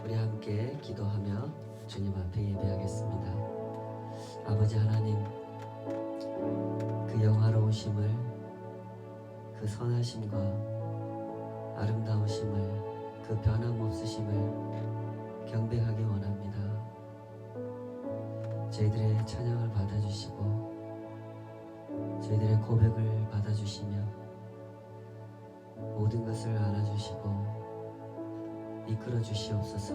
우리 함께 기도하며 주님 앞에 예배하겠습니다. 아버지 하나님, 그 영화로우심을, 그 선하심과 아름다우심을, 그 변함없으심을 경배하기 원합니다. 저희들의 찬양을 받아주시고 저희들의 고백을 받아주시며 모든 것을 안아주시고 이끌어 주시옵소서.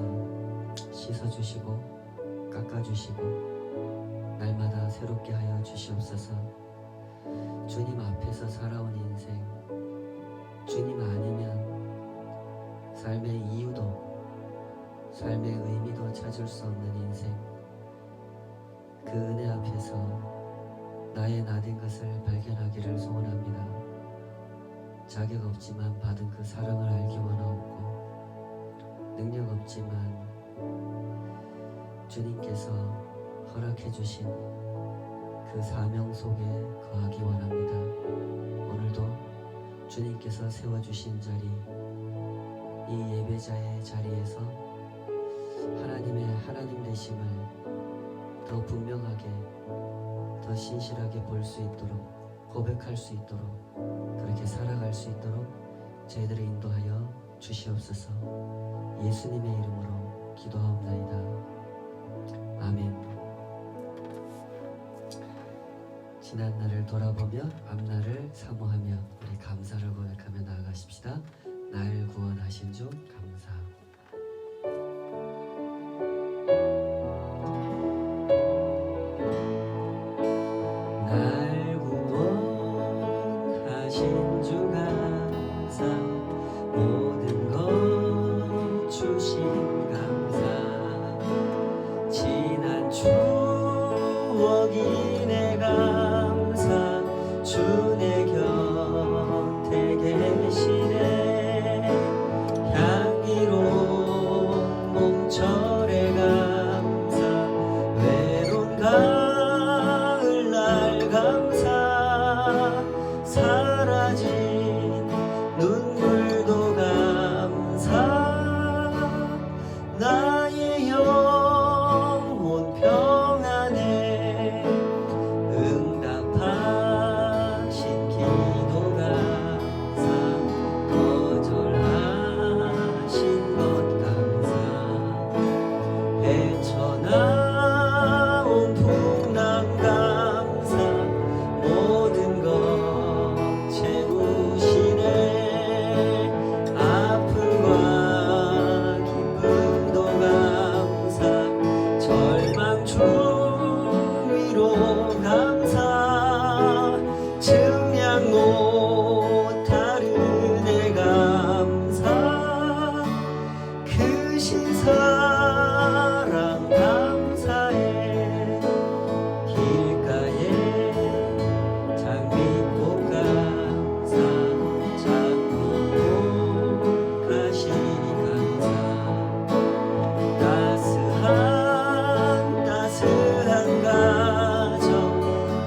씻어주시고 깎아주시고 날마다 새롭게 하여 주시옵소서. 주님 앞에서 살아온 인생, 주님 아니면 삶의 이유도 삶의 의미도 찾을 수 없는 인생, 그 은혜 앞에서 나의 나된 것을 발견하기를 소원합니다. 자격 없지만 받은 그 사랑을 알기 원하옵고, 능력 없지만 주님께서 허락해 주신 그 사명 속에 거하기 원합니다. 오늘도 주님께서 세워주신 자리, 이 예배자의 자리에서 하나님의 하나님 되심을 더 분명하게, 더 신실하게 볼 수 있도록, 고백할 수 있도록, 그렇게 살아갈 수 있도록 저희들을 인도하여 주시옵소서. 예수님의 이름으로 기도하옵나이다. 아멘. 지난 날을 돌아보며 앞날을 사모하며 우리 감사를 고백하며 나아가십시다. 날 구원하신 주 감사. 날 구원하신 주 감사. 모든 것 주신 감사. 지난 추억이 내 감사. 주 내 곁에 계시네. 향기로운 몸철의 감사. 외로운 가을날 감사. 사라진 눈물도 감사. 나의 영혼 평안에 응답하신 기도 감사. 거절하신 것 감사. 헤쳐나온 풍랑 감사. 모든 것 채우시네. 아픔과 기쁨도 감사. 절망 주위로 감사. 증량 못할 은혜 감사. 크신 사랑 감사해. 길가에 장미꽃 감사. 장미꽃 가시 감사. 따스한 가정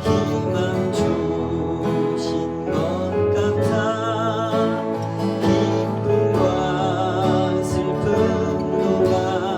희망 주신 것 감사. 기쁨과 슬픔도 감사.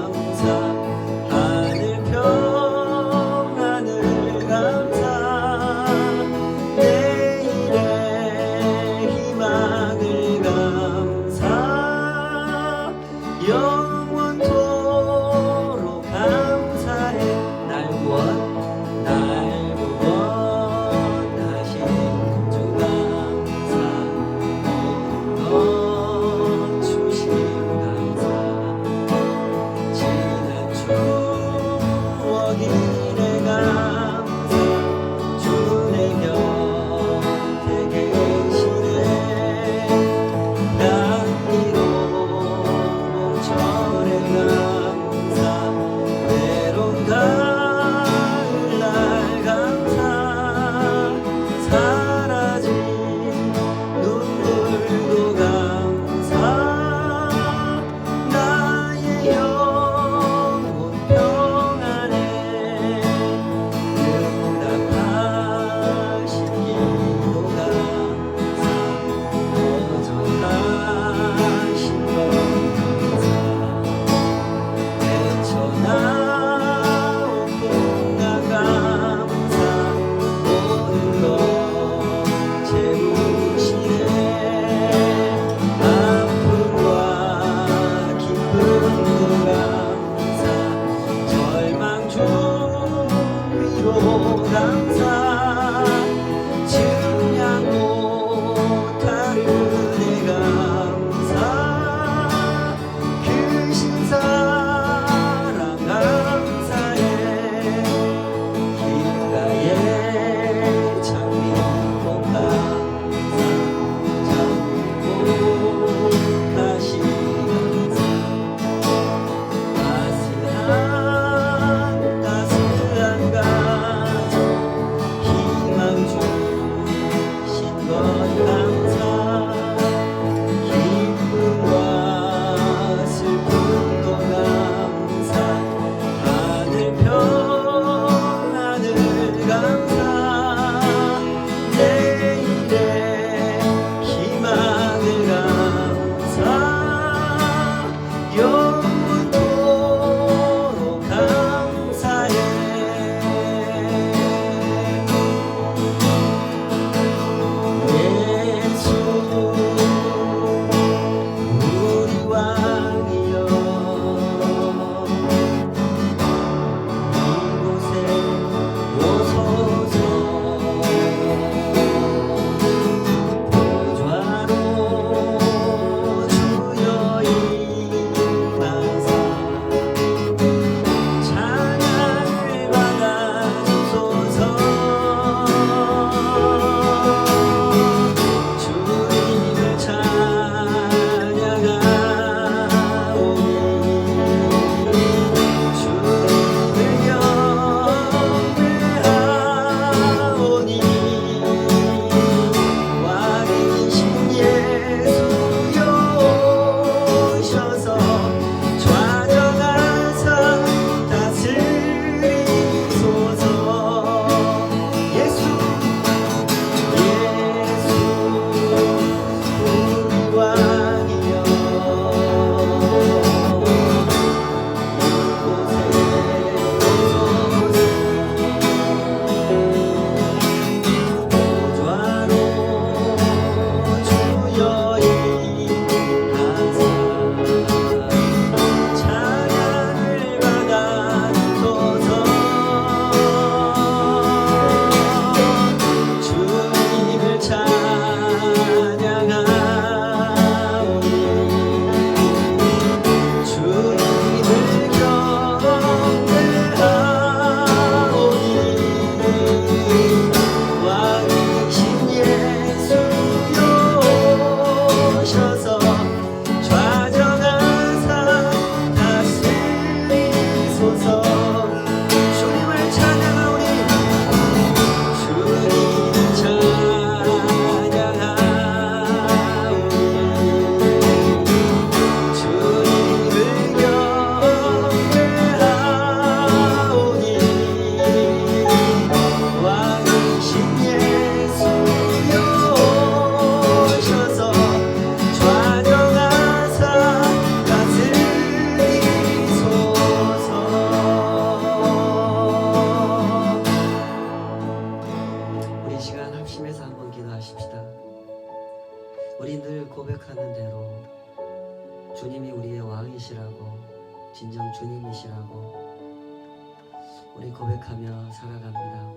영원토록 감사해. 예수 우리 왕이여, 이곳에 오소서. 보좌로 주여 임하사 찬양을 받아주소서. 주님을 찬양하오니 주님을 경배하오니 왕이신 예수여 오셔서 좌정하사 다스리소서. 예수 우리 왕이여, 이곳에 오소서. 보좌로 주여 임하사 찬양을 받아주소서. 주님을 찬양하오니 주님을 경배하오니 왕이신 예수여 오셔서 좌정하사 다스리소서. 주님을 찬양하오니 주님을 찬양하오니 주님을 경배하오니 왕이신 예수여 오셔서 좌정하사 다스리소서. 우리 시간 합심해서 한번 기도하십시다. 우리 늘 고백하는 대로 주님이 우리의 왕이시라고, 진정 주님이시라고 우리 고백하며 살아갑니다.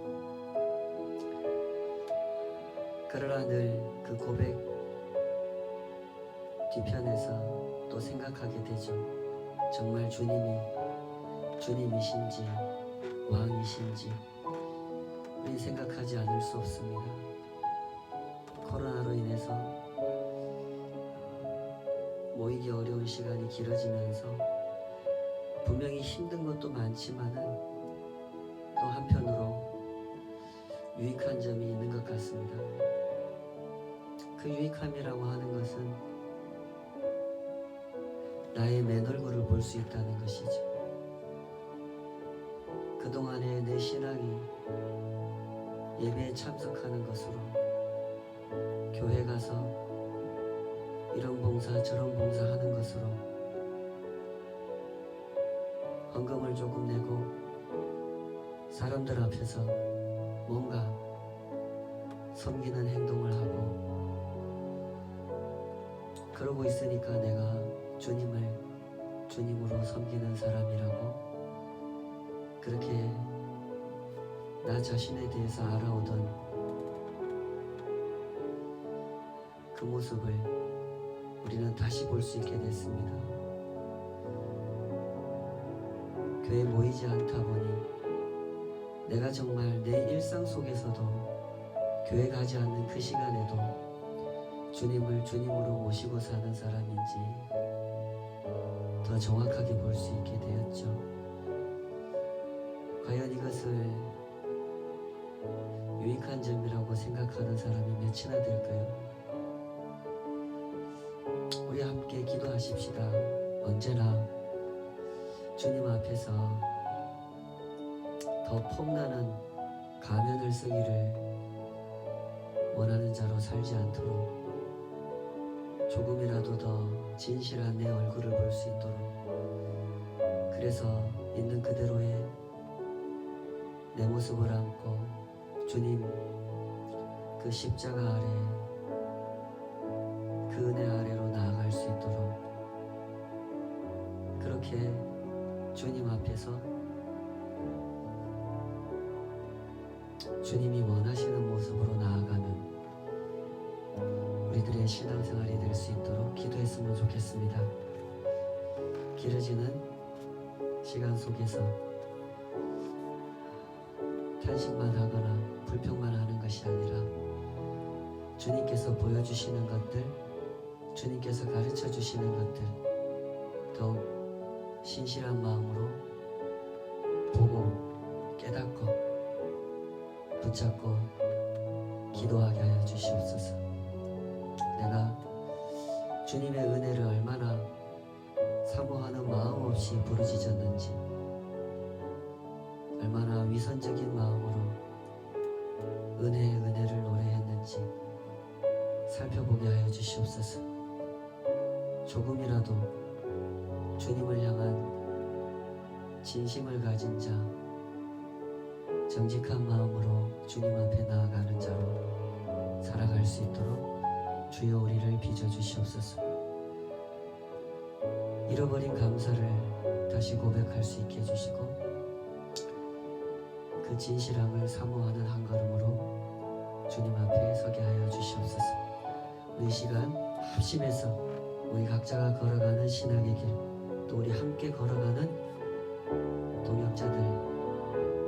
그러나 늘 그 고백 뒤편에서 또 생각하게 되죠. 정말 주님이신지 왕이신지 우리 생각하지 않을 수 없습니다. 코로나로 인해서 모이기 어려운 시간이 길어지면서 분명히 힘든 것도 많지만은 또 한편으로 유익한 점이 있는 것 같습니다. 그 유익함이라고 하는 것은 나의 맨 얼굴을 볼 수 있다는 것이죠. 그동안의 내 신앙이 예배에 참석하는 것으로, 교회 가서 이런 봉사 저런 봉사 하는 것으로, 헌금을 조금 내고 사람들 앞에서 뭔가 섬기는 행동을 하고 그러고 있으니까 내가 주님을 주님으로 섬기는 사람이라고 그렇게 나 자신에 대해서 알아오던 그 모습을 우리는 다시 볼 수 있게 됐습니다. 교회에 모이지 않다 보니 내가 정말 내 일상 속에서도 교회 가지 않는 그 시간에도 주님을 주님으로 모시고 사는 사람인지 더 정확하게 볼 수 있게 되었죠. 과연 이것을 유익한 점이라고 생각하는 사람이 몇이나 될까요? 우리 함께 기도하십시다. 언제나 주님 앞에서 더 폼나는 가면을 쓰기를 원하는 자로 살지 않도록 조금이라도 더 진실한 내 얼굴을 볼 수 있도록 앞에서 있는 그대로의 내 모습을 안고 주님 그 십자가 아래 그 은혜 아래로 나아갈 수 있도록 그렇게 주님 앞에서 주님이 원하시는 모습으로 나아가는 우리들의 신앙생활이 될 수 있도록 기도했으면 좋겠습니다. 길어지는 시간 속에서 탄식만 하거나 불평만 하는 것이 아니라 주님께서 보여주시는 것들, 주님께서 가르쳐 주시는 것들 더욱 신실한 마음으로 보고 깨닫고 붙잡고 기도하게 하여 주시옵소서. 내가 주님의 은혜를 얼마나 사모하는 마음 없이 부르짖었는지, 얼마나 위선적인 마음으로 은혜의 은혜를 노래했는지 살펴보게 하여 주시옵소서. 조금이라도 주님을 향한 진심을 가진 자, 정직한 마음으로 주님 앞에 나아가는 자로 살아갈 수 있도록 주여 우리를 빚어주시옵소서. 잃어버린 감사를 다시 고백할 수 있게 해주시고 그 진실함을 사모하는 한 걸음으로 주님 앞에 서게 하여 주시옵소서. 우리 시간 합심해서 우리 각자가 걸어가는 신앙의 길, 또 우리 함께 걸어가는 동역자들,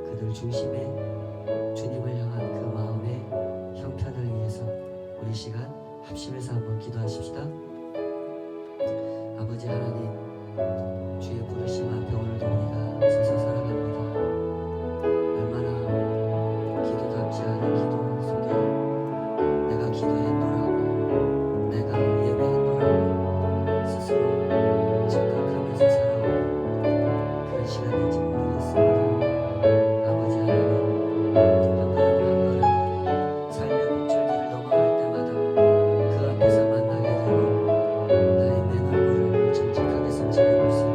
그들 중심에 주님을 향한 그 마음의 형편을 위해서 우리 시간 합심해서 한번 기도하십시다. 아버지 하나님, 주의 부르심 앞에 오늘도 우리가 서서 살아갑니다. 얼마나 기도답지 않은 기도 속에 내가 기도했노라고, 내가 예배했노라고 스스로 착각하면서 살아온 그런 시간인지 모르겠습니다. 아버지 하나님, 한 걸음 한 걸음 삶의 곡절들을 넘어갈 때마다 그 앞에서 만나게 되는 나의 맨 얼굴을 정직하게 성찰해 볼 수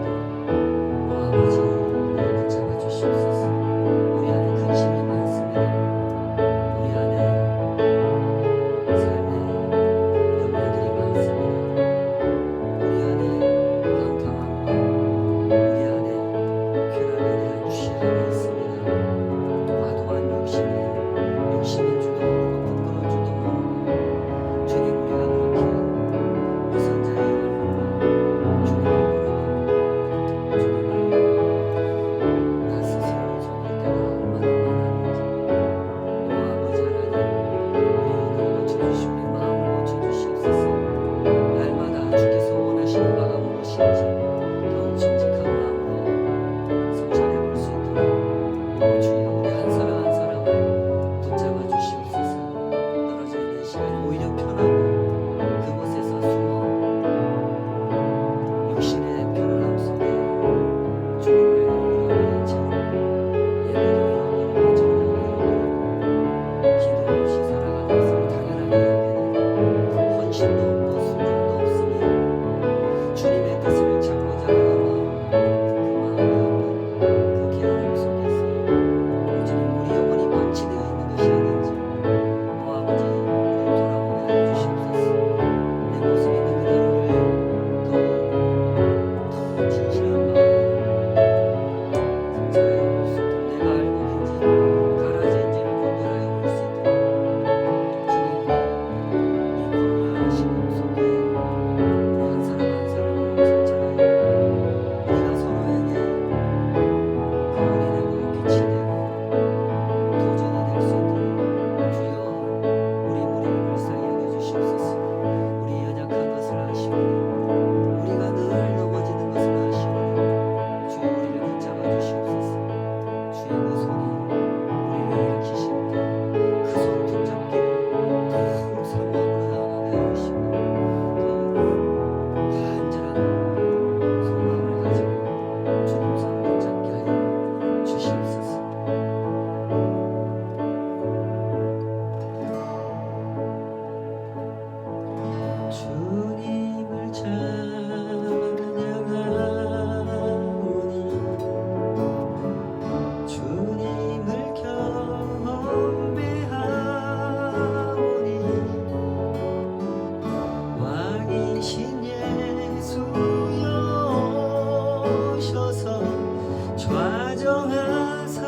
오셔서 좌정하사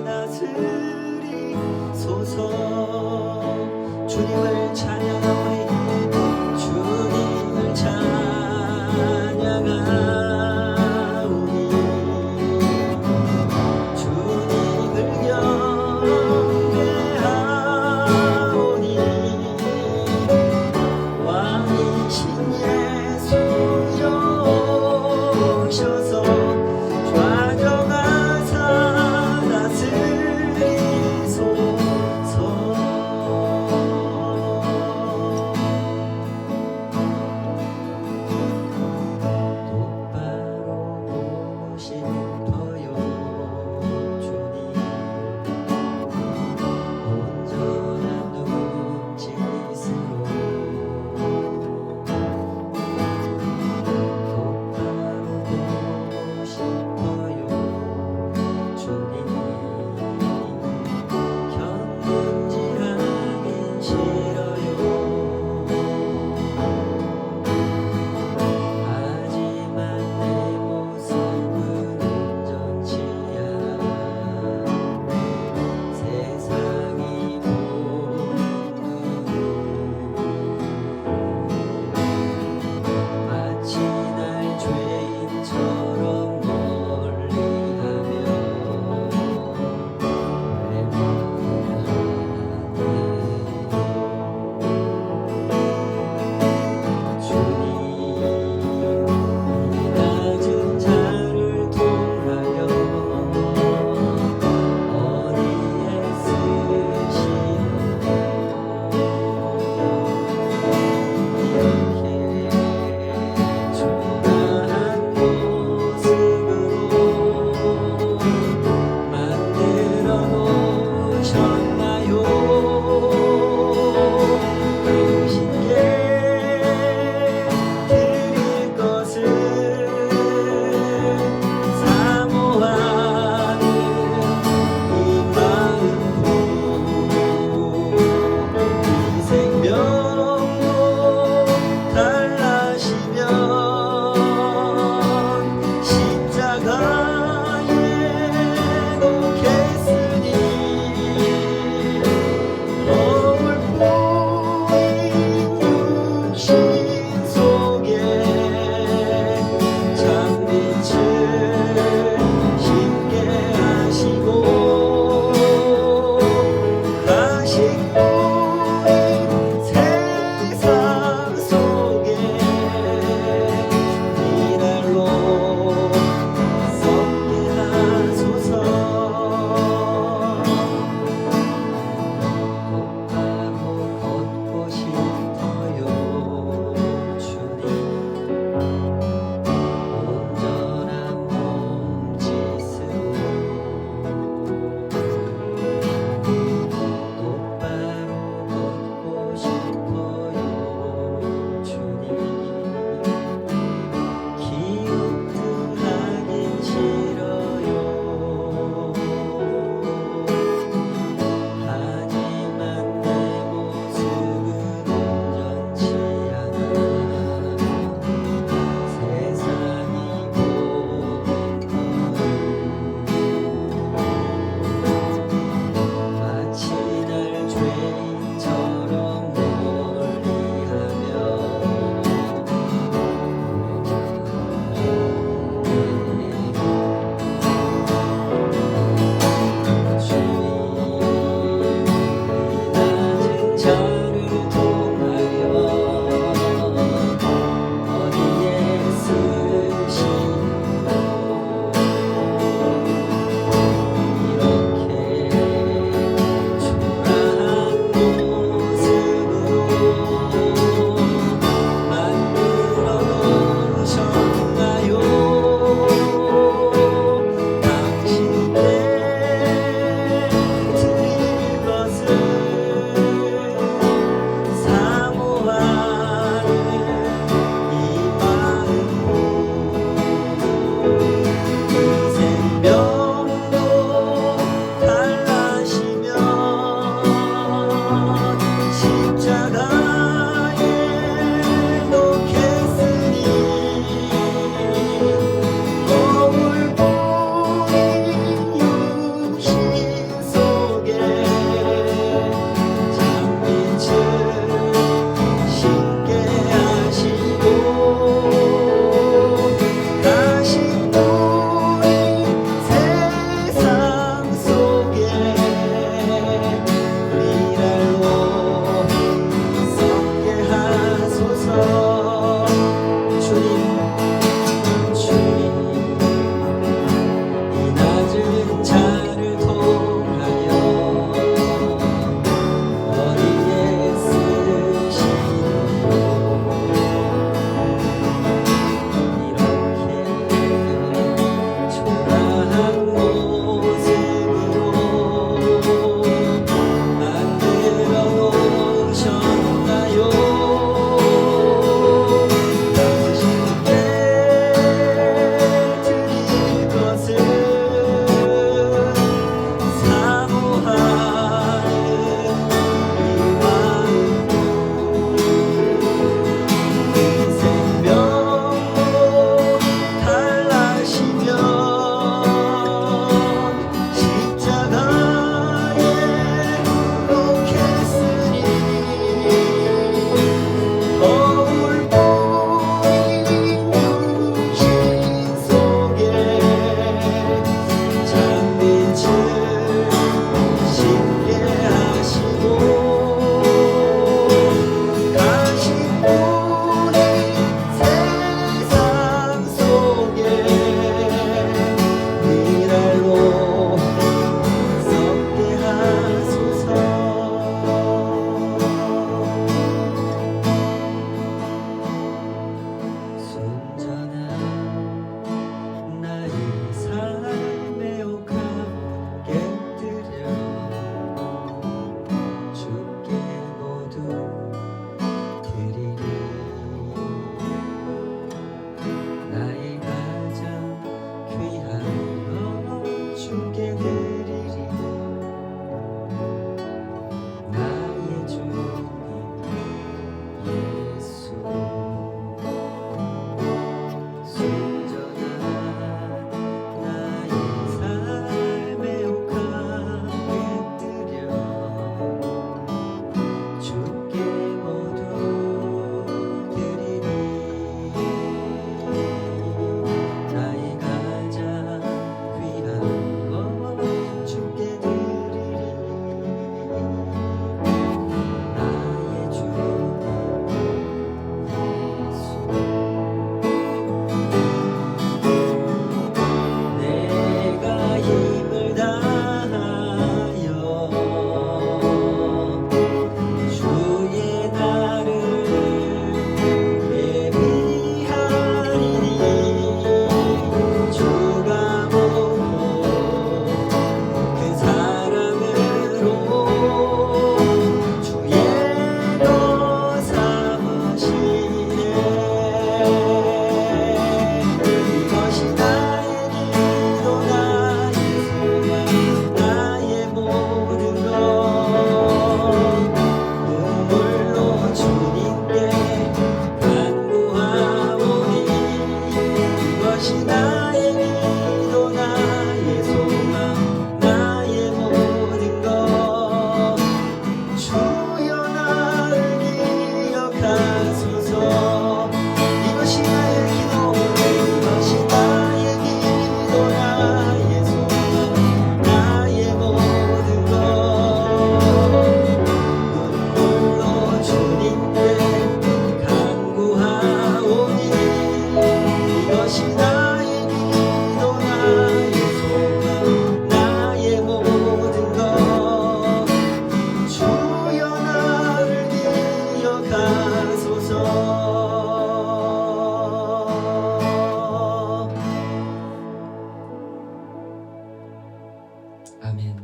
다스리소서. 주님을 찬양하오니 주님을 찬양하오니 주님을 경배하오니 왕이신 예수여 오셔서 좌정하사 다스리소서. 아멘.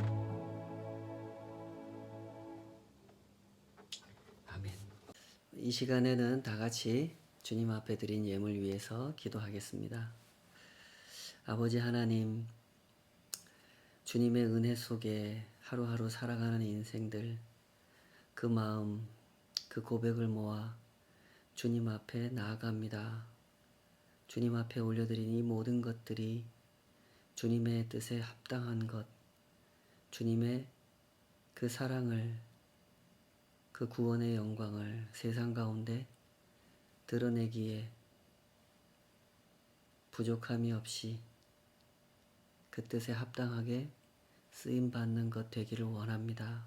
아멘. 이 시간에는 다 같이 주님 앞에 드린 예물 위해서 기도하겠습니다. 아버지 하나님, 주님의 은혜 속에 하루하루 살아가는 인생들, 그 마음, 그 고백을 모아 주님 앞에 나아갑니다. 주님 앞에 올려드린 이 모든 것들이 주님의 뜻에 합당한 것, 주님의 그 사랑을, 그 구원의 영광을 세상 가운데 드러내기에 부족함이 없이 그 뜻에 합당하게 쓰임받는 것 되기를 원합니다.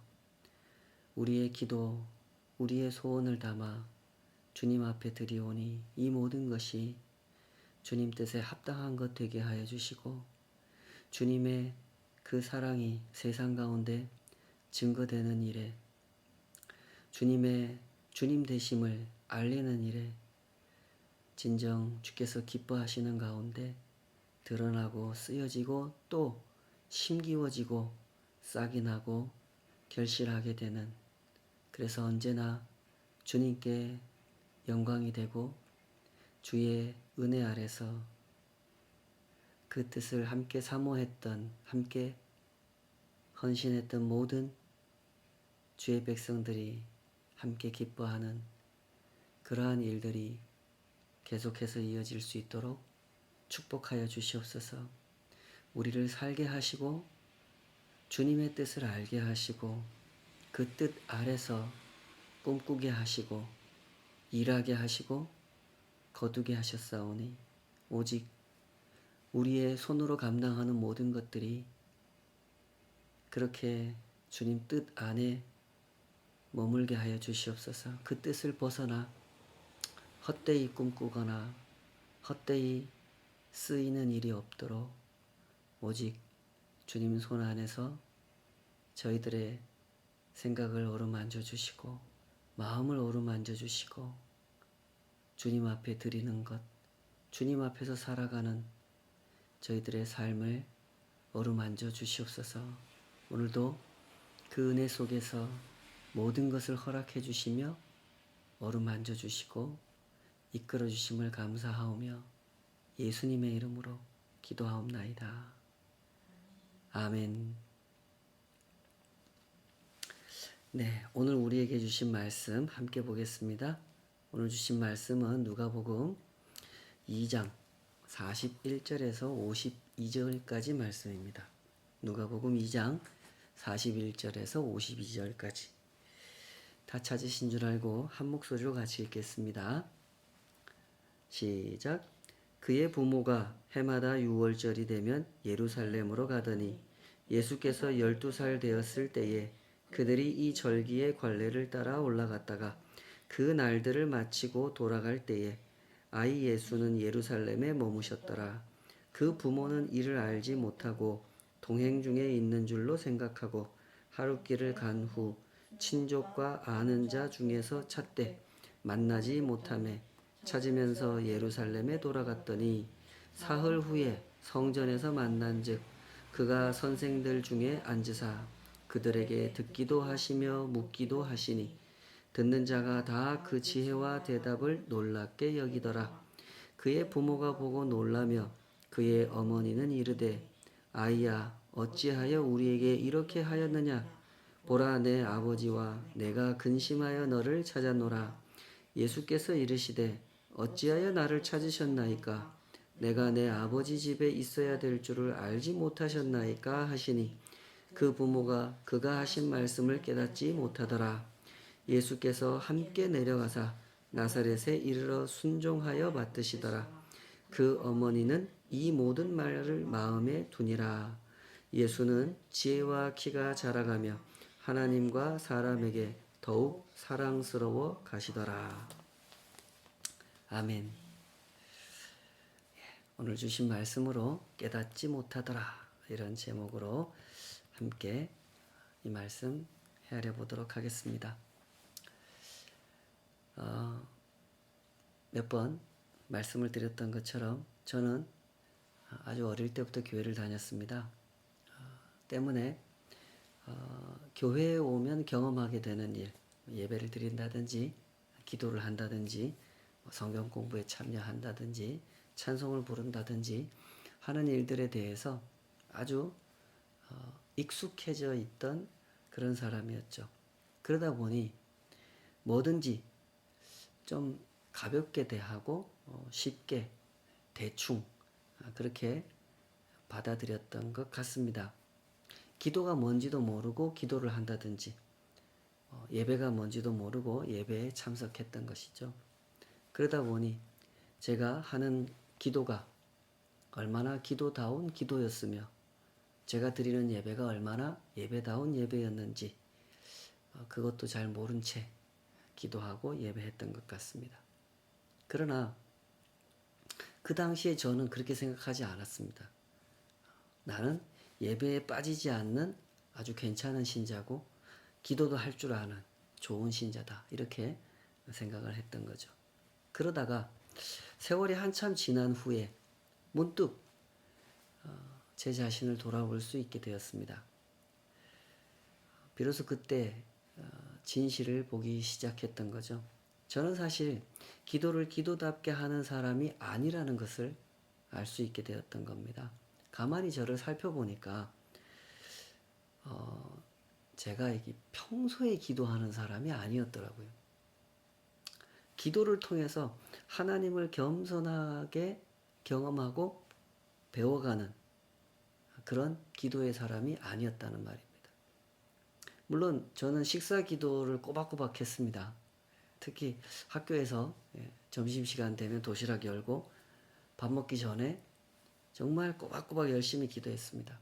우리의 기도, 우리의 소원을 담아 주님 앞에 드리오니 이 모든 것이 주님 뜻에 합당한 것 되게 하여 주시고 주님의 그 사랑이 세상 가운데 증거되는 일에 주님의 주님 되심을 알리는 일에 진정 주께서 기뻐하시는 가운데 드러나고 쓰여지고 또 심기워지고 싹이 나고 결실하게 되는, 그래서 언제나 주님께 영광이 되고 주의 은혜 아래서 그 뜻을 함께 사모했던, 함께 헌신했던 모든 주의 백성들이 함께 기뻐하는 그러한 일들이 계속해서 이어질 수 있도록 축복하여 주시옵소서. 우리를 살게 하시고 주님의 뜻을 알게 하시고 그 뜻 아래서 꿈꾸게 하시고 일하게 하시고 거두게 하셨사오니 오직 우리의 손으로 감당하는 모든 것들이 그렇게 주님 뜻 안에 머물게 하여 주시옵소서. 그 뜻을 벗어나 헛되이 꿈꾸거나 헛되이 쓰이는 일이 없도록 오직 주님 손 안에서 저희들의 생각을 어루만져 주시고 마음을 어루만져 주시고 주님 앞에 드리는 것, 주님 앞에서 살아가는 저희들의 삶을 어루만져 주시옵소서. 오늘도 그 은혜 속에서 모든 것을 허락해 주시며 어루만져 주시고 이끌어 주심을 감사하오며 예수님의 이름으로 기도하옵나이다. 아멘. 네, 오늘 우리에게 주신 말씀 함께 보겠습니다. 오늘 주신 말씀은 누가복음 2장 41절에서 52절까지 말씀입니다. 누가복음 2장 41절에서 52절까지. 다 찾으신 줄 알고 한 목소리로 같이 읽겠습니다. 시작. 그의 부모가 해마다 유월절이 되면 예루살렘으로 가더니 예수께서 12살 되었을 때에 그들이 이 절기의 관례를 따라 올라갔다가 그 날들을 마치고 돌아갈 때에 아이 예수는 예루살렘에 머무셨더라. 그 부모는 이를 알지 못하고 동행 중에 있는 줄로 생각하고 하룻길을 간 후 친족과 아는 자 중에서 찾되 만나지 못하매 찾으면서 예루살렘에 돌아갔더니 사흘 후에 성전에서 만난즉 그가 선생들 중에 앉으사 그들에게 듣기도 하시며 묻기도 하시니 듣는 자가 다 그 지혜와 대답을 놀랍게 여기더라. 그의 부모가 보고 놀라며 그의 어머니는 이르되 아이야 어찌하여 우리에게 이렇게 하였느냐. 보라 내 아버지와 내가 근심하여 너를 찾았노라. 예수께서 이르시되 어찌하여 나를 찾으셨나이까. 내가 내 아버지 집에 있어야 될 줄을 알지 못하셨나이까 하시니 그 부모가 그가 하신 말씀을 깨닫지 못하더라. 예수께서 함께 내려가사 나사렛에 이르러 순종하여 받드시더라. 그 어머니는 이 모든 말을 마음에 두니라. 예수는 지혜와 키가 자라가며 하나님과 사람에게 더욱 사랑스러워 가시더라. 아멘. 오늘 주신 말씀으로 깨닫지 못하더라, 이런 제목으로 함께 이 말씀 헤아려 보도록 하겠습니다. 몇 번 말씀을 드렸던 것처럼 저는 아주 어릴 때부터 교회를 다녔습니다. 때문에 교회에 오면 경험하게 되는 일, 예배를 드린다든지 기도를 한다든지 성경 공부에 참여한다든지 찬송을 부른다든지 하는 일들에 대해서 아주 익숙해져 있던 그런 사람이었죠. 그러다 보니 뭐든지 좀 가볍게 대하고 쉽게 대충 그렇게 받아들였던 것 같습니다. 기도가 뭔지도 모르고 기도를 한다든지 예배가 뭔지도 모르고 예배에 참석했던 것이죠. 그러다 보니 제가 하는 기도가 얼마나 기도다운 기도였으며 제가 드리는 예배가 얼마나 예배다운 예배였는지 그것도 잘 모른 채 기도하고 예배했던 것 같습니다. 그러나 그 당시에 저는 그렇게 생각하지 않았습니다. 나는 예배에 빠지지 않는 아주 괜찮은 신자고 기도도 할 줄 아는 좋은 신자다. 이렇게 생각을 했던 거죠. 그러다가 세월이 한참 지난 후에 문득 제 자신을 돌아볼 수 있게 되었습니다. 비로소 그때 진실을 보기 시작했던 거죠. 저는 사실 기도를 기도답게 하는 사람이 아니라는 것을 알 수 있게 되었던 겁니다. 가만히 저를 살펴보니까 제가 이게 평소에 기도하는 사람이 아니었더라고요. 기도를 통해서 하나님을 겸손하게 경험하고 배워가는 그런 기도의 사람이 아니었다는 말입니다. 물론 저는 식사 기도를 꼬박꼬박 했습니다. 특히 학교에서 점심시간 되면 도시락 열고 밥 먹기 전에 정말 꼬박꼬박 열심히 기도했습니다.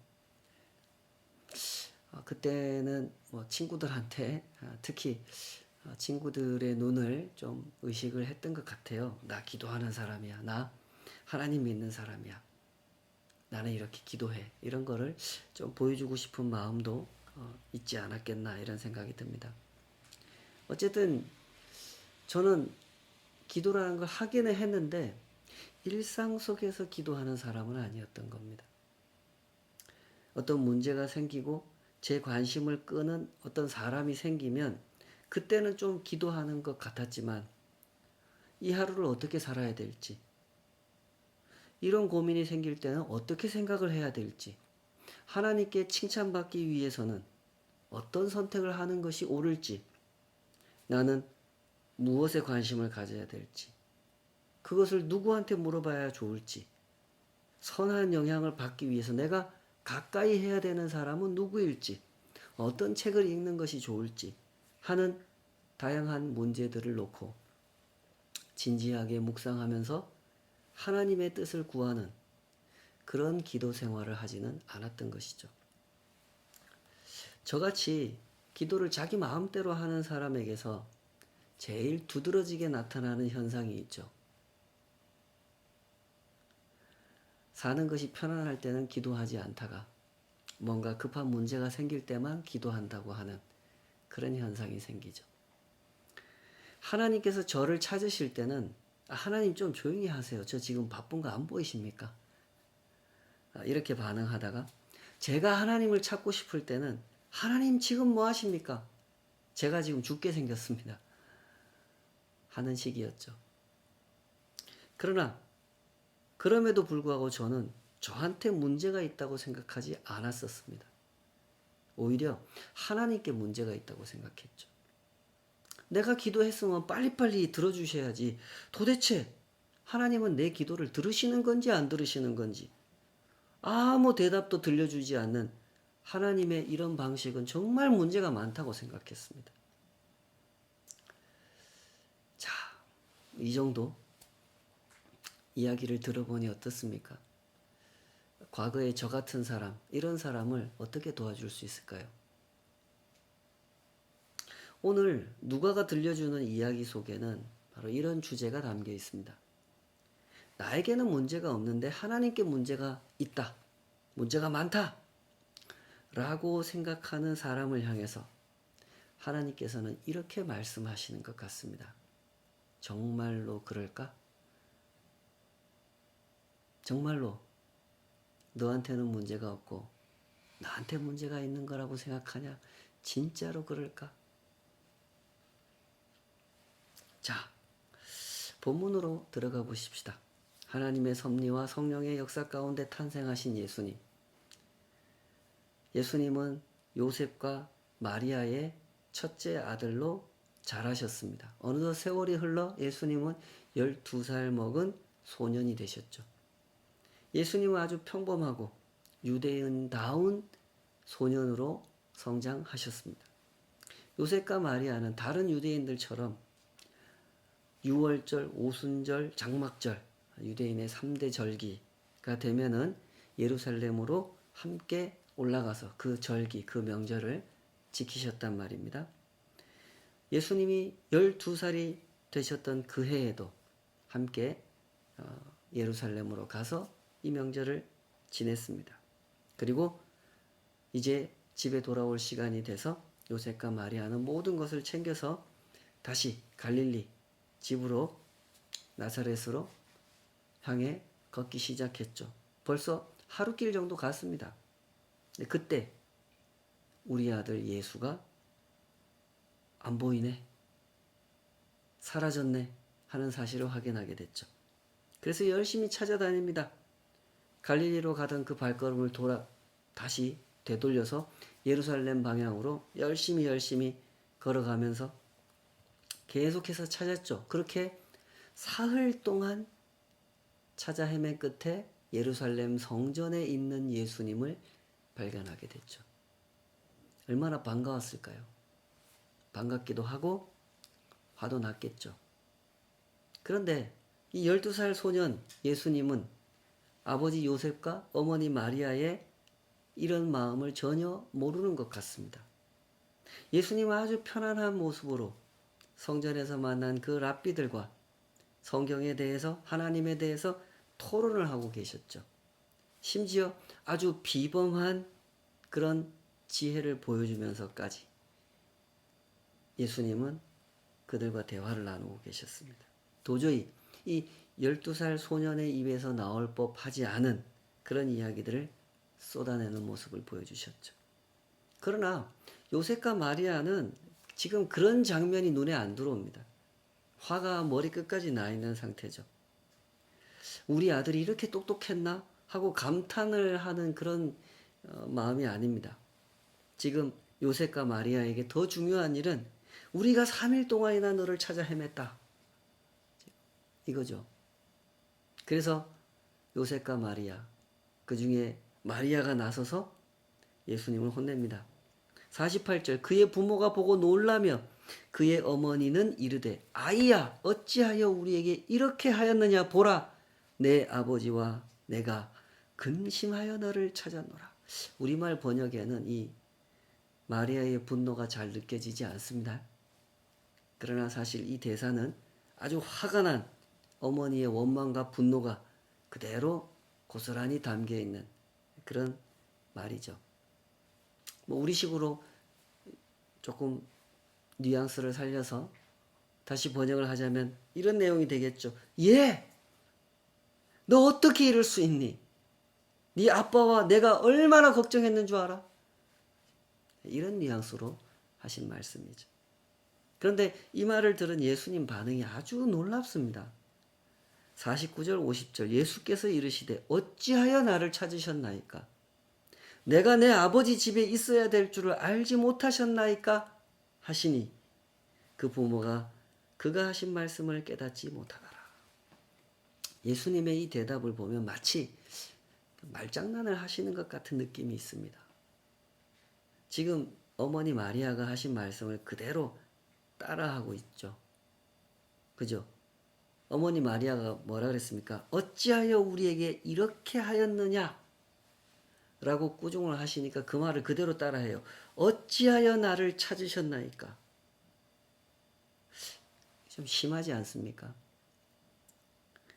그때는 뭐 친구들한테 특히 친구들의 눈을 좀 의식을 했던 것 같아요. 나 기도하는 사람이야. 나 하나님 믿는 사람이야. 나는 이렇게 기도해. 이런 거를 좀 보여주고 싶은 마음도 있지 않았겠나 이런 생각이 듭니다. 어쨌든 저는 기도라는 걸 하기는 했는데 일상 속에서 기도하는 사람은 아니었던 겁니다. 어떤 문제가 생기고 제 관심을 끄는 어떤 사람이 생기면 그때는 좀 기도하는 것 같았지만 이 하루를 어떻게 살아야 될지 이런 고민이 생길 때는 어떻게 생각을 해야 될지 하나님께 칭찬받기 위해서는 어떤 선택을 하는 것이 옳을지 나는 무엇에 관심을 가져야 될지 그것을 누구한테 물어봐야 좋을지 선한 영향을 받기 위해서 내가 가까이 해야 되는 사람은 누구일지 어떤 책을 읽는 것이 좋을지 하는 다양한 문제들을 놓고 진지하게 묵상하면서 하나님의 뜻을 구하는 그런 기도 생활을 하지는 않았던 것이죠. 저같이 기도를 자기 마음대로 하는 사람에게서 제일 두드러지게 나타나는 현상이 있죠. 사는 것이 편안할 때는 기도하지 않다가 뭔가 급한 문제가 생길 때만 기도한다고 하는 그런 현상이 생기죠. 하나님께서 저를 찾으실 때는 하나님 좀 조용히 하세요. 저 지금 바쁜 거 안 보이십니까? 이렇게 반응하다가 제가 하나님을 찾고 싶을 때는 하나님 지금 뭐 하십니까? 제가 지금 죽게 생겼습니다. 하는 식이었죠. 그러나 그럼에도 불구하고 저는 저한테 문제가 있다고 생각하지 않았었습니다. 오히려 하나님께 문제가 있다고 생각했죠. 내가 기도했으면 빨리빨리 들어주셔야지. 도대체 하나님은 내 기도를 들으시는 건지 안 들으시는 건지 아무 대답도 들려주지 않는 하나님의 이런 방식은 정말 문제가 많다고 생각했습니다. 자, 이 정도 이야기를 들어보니 어떻습니까? 과거에 저 같은 사람, 이런 사람을 어떻게 도와줄 수 있을까요? 오늘 누가가 들려주는 이야기 속에는 바로 이런 주제가 담겨 있습니다. 나에게는 문제가 없는데 하나님께 문제가 있다. 문제가 많다. 라고 생각하는 사람을 향해서 하나님께서는 이렇게 말씀하시는 것 같습니다. 정말로 그럴까? 정말로 너한테는 문제가 없고 나한테 문제가 있는 거라고 생각하냐? 진짜로 그럴까? 자, 본문으로 들어가 보십시다. 하나님의 섭리와 성령의 역사 가운데 탄생하신 예수님. 예수님은 요셉과 마리아의 첫째 아들로 자라셨습니다. 어느덧 세월이 흘러 예수님은 12살 먹은 소년이 되셨죠. 예수님은 아주 평범하고 유대인다운 소년으로 성장하셨습니다. 요셉과 마리아는 다른 유대인들처럼 유월절, 오순절, 장막절, 유대인의 3대 절기가 되면은 예루살렘으로 함께 올라가서 그 절기, 그 명절을 지키셨단 말입니다. 예수님이 12살이 되셨던 그 해에도 함께 예루살렘으로 가서 이 명절을 지냈습니다. 그리고 이제 집에 돌아올 시간이 돼서 요셉과 마리아는 모든 것을 챙겨서 다시 갈릴리 집으로 나사렛으로 향해 걷기 시작했죠. 벌써 하루길 정도 갔습니다. 그때 우리 아들 예수가 안 보이네, 사라졌네 하는 사실을 확인하게 됐죠. 그래서 열심히 찾아다닙니다. 갈릴리로 가던 그 발걸음을 다시 되돌려서 예루살렘 방향으로 열심히 걸어가면서 계속해서 찾았죠. 그렇게 사흘 동안 찾아 헤맨 끝에 예루살렘 성전에 있는 예수님을 발견하게 됐죠. 얼마나 반가웠을까요? 반갑기도 하고 화도 났겠죠. 그런데 이 12살 소년 예수님은 아버지 요셉과 어머니 마리아의 이런 마음을 전혀 모르는 것 같습니다. 예수님은 아주 편안한 모습으로 성전에서 만난 그 랍비들과 성경에 대해서, 하나님에 대해서 토론을 하고 계셨죠. 심지어 아주 비범한 그런 지혜를 보여주면서까지 예수님은 그들과 대화를 나누고 계셨습니다. 도저히 이 12살 소년의 입에서 나올 법하지 않은 그런 이야기들을 쏟아내는 모습을 보여주셨죠. 그러나 요셉과 마리아는 지금 그런 장면이 눈에 안 들어옵니다. 화가 머리끝까지 나 있는 상태죠. 우리 아들이 이렇게 똑똑했나 하고 감탄을 하는 그런 마음이 아닙니다. 지금 요셉과 마리아에게 더 중요한 일은 우리가 3일 동안이나 너를 찾아 헤맸다, 이거죠. 그래서 요셉과 마리아, 그 중에 마리아가 나서서 예수님을 혼냅니다. 48절, 그의 부모가 보고 놀라며 그의 어머니는 이르되 아이야 어찌하여 우리에게 이렇게 하였느냐, 보라 내 아버지와 내가 근심하여 너를 찾았노라. 우리말 번역에는 이 마리아의 분노가 잘 느껴지지 않습니다. 그러나 사실 이 대사는 아주 화가 난 어머니의 원망과 분노가 그대로 고스란히 담겨 있는 그런 말이죠. 뭐 우리식으로 조금 뉘앙스를 살려서 다시 번역을 하자면 이런 내용이 되겠죠. 예! 너 어떻게 이럴 수 있니? 네 아빠와 내가 얼마나 걱정했는 줄 알아? 이런 뉘앙스로 하신 말씀이죠. 그런데 이 말을 들은 예수님 반응이 아주 놀랍습니다. 49절 50절, 예수께서 이르시되 어찌하여 나를 찾으셨나이까? 내가 내 아버지 집에 있어야 될 줄을 알지 못하셨나이까? 하시니 그 부모가 그가 하신 말씀을 깨닫지 못하더라. 예수님의 이 대답을 보면 마치 말장난을 하시는 것 같은 느낌이 있습니다. 지금 어머니 마리아가 하신 말씀을 그대로 따라하고 있죠. 그죠? 어머니 마리아가 뭐라 그랬습니까? 어찌하여 우리에게 이렇게 하였느냐? 라고 꾸중을 하시니까 그 말을 그대로 따라해요. 어찌하여 나를 찾으셨나이까? 좀 심하지 않습니까?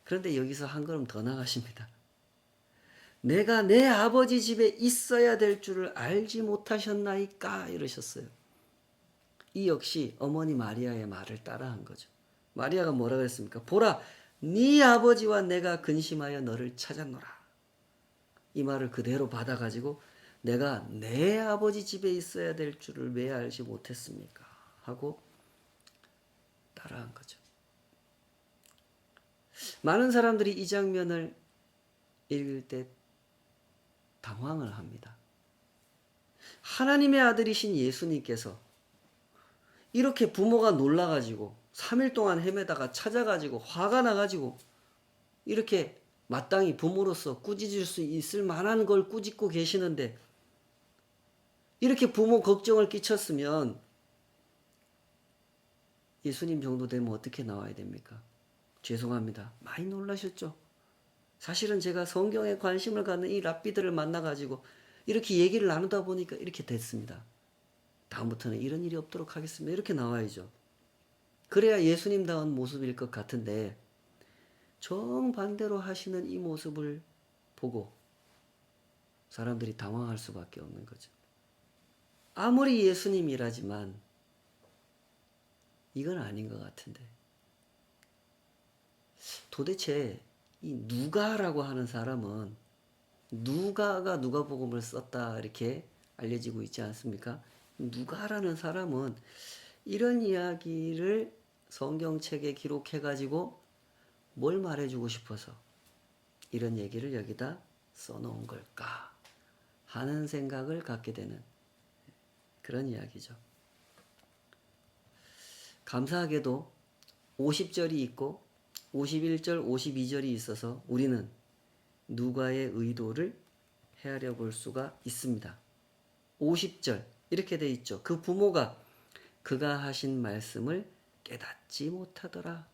그런데 여기서 한 걸음 더 나가십니다. 내가 내 아버지 집에 있어야 될 줄을 알지 못하셨나이까? 이러셨어요. 이 역시 어머니 마리아의 말을 따라한 거죠. 마리아가 뭐라 그랬습니까? 보라, 네 아버지와 내가 근심하여 너를 찾았노라. 이 말을 그대로 받아가지고 내가 내 아버지 집에 있어야 될 줄을 왜 알지 못했습니까? 하고 따라한 거죠. 많은 사람들이 이 장면을 읽을 때 당황을 합니다. 하나님의 아들이신 예수님께서 이렇게 부모가 놀라가지고 3일 동안 헤매다가 찾아가지고 화가 나가지고 이렇게 마땅히 부모로서 꾸짖을 수 있을 만한 걸 꾸짖고 계시는데 이렇게 부모 걱정을 끼쳤으면 예수님 정도 되면 어떻게 나와야 됩니까? 죄송합니다. 많이 놀라셨죠? 사실은 제가 성경에 관심을 갖는 이 랍비들을 만나가지고 이렇게 얘기를 나누다 보니까 이렇게 됐습니다. 다음부터는 이런 일이 없도록 하겠습니다. 이렇게 나와야죠. 그래야 예수님다운 모습일 것 같은데 정반대로 하시는 이 모습을 보고 사람들이 당황할 수밖에 없는 거죠. 아무리 예수님이라지만 이건 아닌 것 같은데 도대체 이 누가라고 하는 사람은 누가가 누가복음을 썼다 이렇게 알려지고 있지 않습니까? 누가라는 사람은 이런 이야기를 성경책에 기록해가지고 뭘 말해주고 싶어서 이런 얘기를 여기다 써놓은 걸까 하는 생각을 갖게 되는 그런 이야기죠. 감사하게도 50절이 있고 51절, 52절이 있어서 우리는 누가의 의도를 헤아려 볼 수가 있습니다. 50절 이렇게 돼 있죠. 그 부모가 그가 하신 말씀을 깨닫지 못하더라.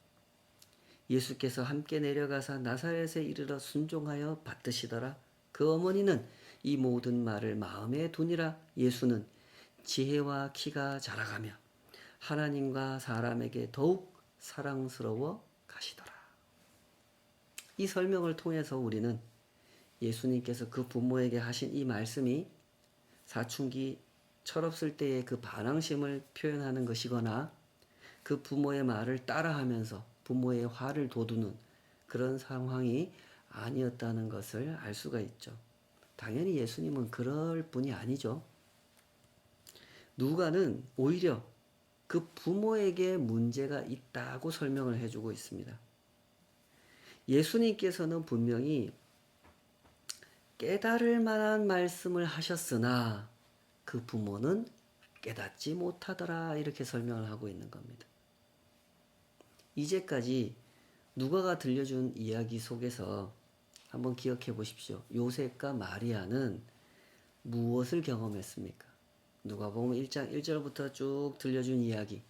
예수께서 함께 내려가사 나사렛에 이르러 순종하여 받드시더라. 그 어머니는 이 모든 말을 마음에 두니라. 예수는 지혜와 키가 자라가며 하나님과 사람에게 더욱 사랑스러워 가시더라. 이 설명을 통해서 우리는 예수님께서 그 부모에게 하신 이 말씀이 사춘기 철없을 때의 그 반항심을 표현하는 것이거나 그 부모의 말을 따라하면서 부모의 화를 돋우는 그런 상황이 아니었다는 것을 알 수가 있죠. 당연히 예수님은 그럴 분이 아니죠. 누가는 오히려 그 부모에게 문제가 있다고 설명을 해주고 있습니다. 예수님께서는 분명히 깨달을 만한 말씀을 하셨으나 그 부모는 깨닫지 못하더라 이렇게 설명을 하고 있는 겁니다. 이제까지 누가가 들려준 이야기 속에서 한번 기억해 보십시오. 요셉과 마리아는 무엇을 경험했습니까? 누가복음 1장 1절부터 쭉 들려준 이야기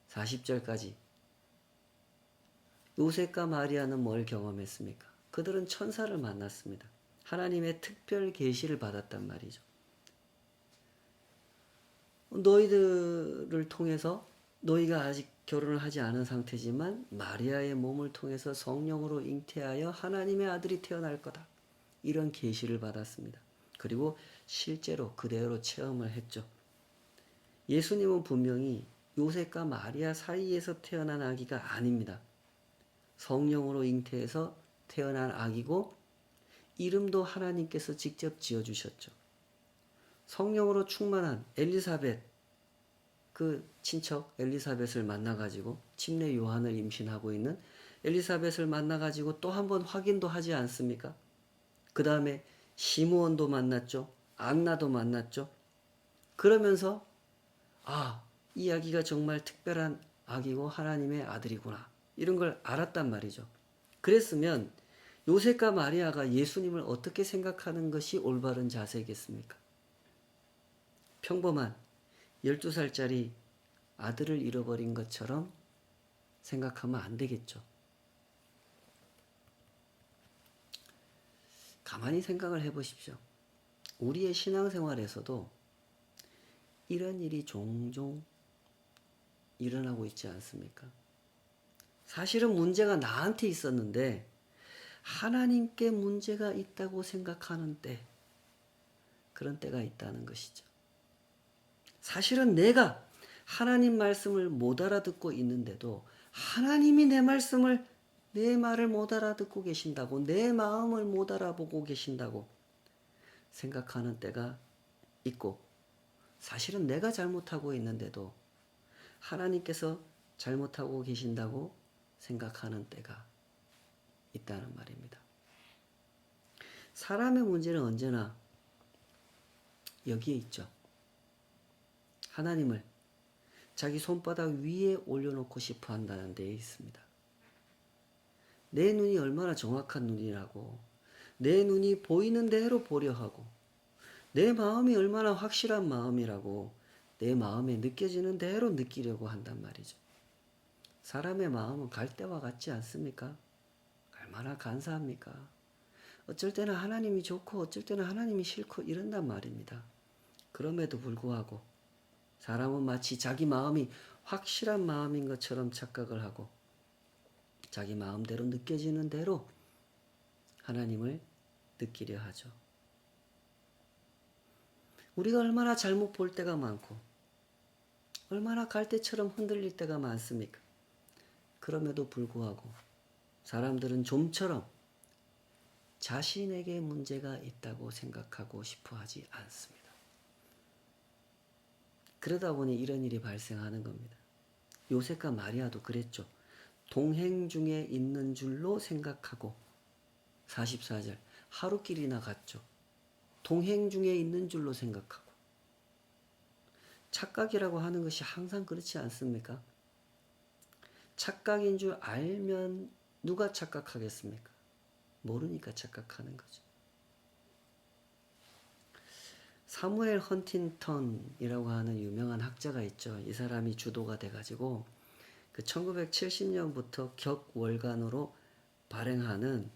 40절까지 요셉과 마리아는 뭘 경험했습니까? 그들은 천사를 만났습니다. 하나님의 특별 계시를 받았단 말이죠. 너희들을 통해서 너희가 아직 결혼을 하지 않은 상태지만 마리아의 몸을 통해서 성령으로 잉태하여 하나님의 아들이 태어날 거다. 이런 계시를 받았습니다. 그리고 실제로 그대로 체험을 했죠. 예수님은 분명히 요셉과 마리아 사이에서 태어난 아기가 아닙니다. 성령으로 잉태해서 태어난 아기고 이름도 하나님께서 직접 지어주셨죠. 성령으로 충만한 엘리사벳, 그 친척 엘리사벳을 만나가지고 침례 요한을 임신하고 있는 엘리사벳을 만나가지고 또 한 번 확인도 하지 않습니까? 그 다음에 시므온도 만났죠. 안나도 만났죠. 그러면서 이 아기가 정말 특별한 아기고 하나님의 아들이구나. 이런 걸 알았단 말이죠. 그랬으면 요셉과 마리아가 예수님을 어떻게 생각하는 것이 올바른 자세겠습니까? 평범한 12살짜리 아들을 잃어버린 것처럼 생각하면 안 되겠죠. 가만히 생각을 해보십시오. 우리의 신앙생활에서도 이런 일이 종종 일어나고 있지 않습니까? 사실은 문제가 나한테 있었는데 하나님께 문제가 있다고 생각하는 때, 그런 때가 있다는 것이죠. 사실은 내가 하나님 말씀을 못 알아듣고 있는데도 하나님이 내 말씀을, 내 말을 못 알아듣고 계신다고, 내 마음을 못 알아보고 계신다고 생각하는 때가 있고 사실은 내가 잘못하고 있는데도 하나님께서 잘못하고 계신다고 생각하는 때가 있다는 말입니다. 사람의 문제는 언제나 여기에 있죠. 하나님을 자기 손바닥 위에 올려놓고 싶어 한다는 데에 있습니다. 내 눈이 얼마나 정확한 눈이라고, 내 눈이 보이는 대로 보려 하고, 내 마음이 얼마나 확실한 마음이라고 내 마음에 느껴지는 대로 느끼려고 한단 말이죠. 사람의 마음은 갈대와 같지 않습니까? 얼마나 간사합니까? 어쩔 때는 하나님이 좋고 어쩔 때는 하나님이 싫고 이런단 말입니다. 그럼에도 불구하고 사람은 마치 자기 마음이 확실한 마음인 것처럼 착각을 하고 자기 마음대로 느껴지는 대로 하나님을 느끼려 하죠. 우리가 얼마나 잘못 볼 때가 많고 얼마나 갈대처럼 흔들릴 때가 많습니까? 그럼에도 불구하고 사람들은 좀처럼 자신에게 문제가 있다고 생각하고 싶어 하지 않습니다. 그러다 보니 이런 일이 발생하는 겁니다. 요셉과 마리아도 그랬죠. 동행 중에 있는 줄로 생각하고 44절 하루길이나 갔죠. 동행 중에 있는 줄로 생각하고 착각이라고 하는 것이 항상 그렇지 않습니까? 착각인 줄 알면 누가 착각하겠습니까? 모르니까 착각하는 거죠. 사무엘 헌팅턴이라고 하는 유명한 학자가 있죠. 이 사람이 주도가 돼가지고 그 1970년부터 격월간으로 발행하는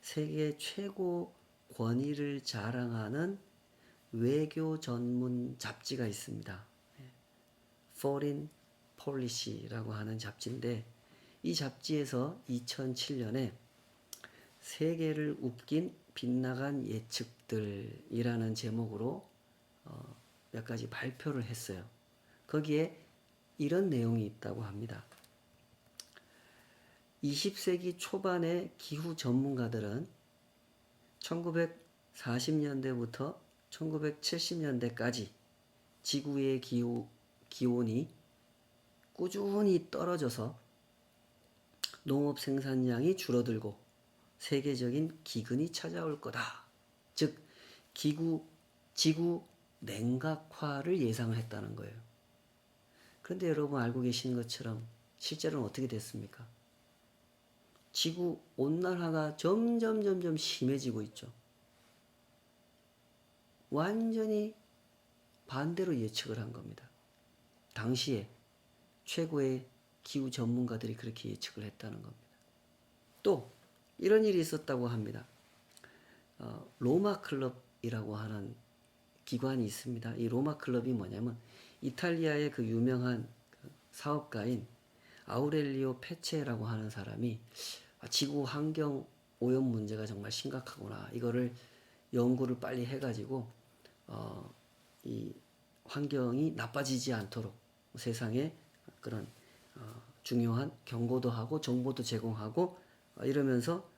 세계 최고 권위를 자랑하는 외교 전문 잡지가 있습니다. Foreign Policy라고 하는 잡지인데 이 잡지에서 2007년에 세계를 웃긴 빗나간 예측들이라는 제목으로 몇 가지 발표를 했어요. 거기에 이런 내용이 있다고 합니다. 20세기 초반의 기후 전문가들은 1940년대부터 1970년대까지 지구의 기온이 꾸준히 떨어져서 농업 생산량이 줄어들고 세계적인 기근이 찾아올 거다. 즉 지구 냉각화를 예상했다는 거예요. 그런데 여러분 알고 계시는 것처럼 실제로는 어떻게 됐습니까? 지구 온난화가 점점 심해지고 있죠. 완전히 반대로 예측을 한 겁니다. 당시에 최고의 기후 전문가들이 그렇게 예측을 했다는 겁니다. 또 이런 일이 있었다고 합니다. 로마 클럽이라고 하는 기관이 있습니다. 이 로마 클럽이 뭐냐면 이탈리아의 그 유명한 사업가인 아우렐리오 페체라고 하는 사람이 지구 환경 오염 문제가 정말 심각하구나. 이거를 연구를 빨리 해가지고 이 환경이 나빠지지 않도록 세상에 그런 중요한 경고도 하고 정보도 제공하고 이러면서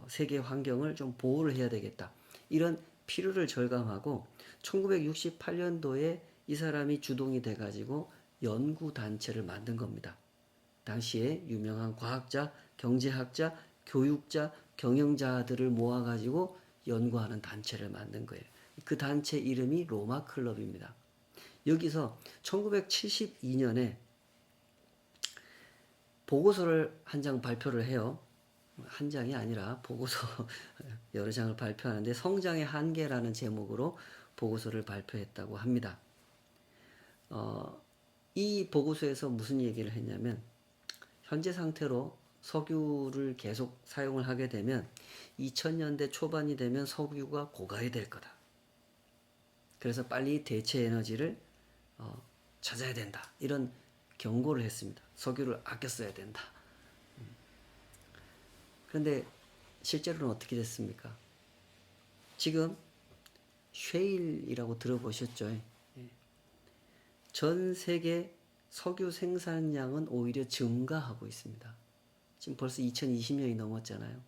세계 환경을 좀 보호를 해야 되겠다. 이런 필요를 절감하고 1968년도에 이 사람이 주동이 돼가지고 연구단체를 만든 겁니다. 당시에 유명한 과학자, 경제학자, 교육자, 경영자들을 모아가지고 연구하는 단체를 만든 거예요. 그 단체 이름이 로마 클럽입니다. 여기서 1972년에 보고서를 한 장 발표를 해요. 한 장이 아니라 보고서 여러 장을 발표하는데 성장의 한계라는 제목으로 보고서를 발표했다고 합니다. 이 보고서에서 무슨 얘기를 했냐면 현재 상태로 석유를 계속 사용을 하게 되면 2000년대 초반이 되면 석유가 고가해될 거다. 그래서 빨리 대체 에너지를 찾아야 된다. 이런 경고를 했습니다. 석유를 아껴 써야 된다. 그런데 실제로는 어떻게 됐습니까? 지금 쉐일이라고 들어보셨죠? 전 세계 석유 생산량은 오히려 증가하고 있습니다. 지금 벌써 2020년이 넘었잖아요.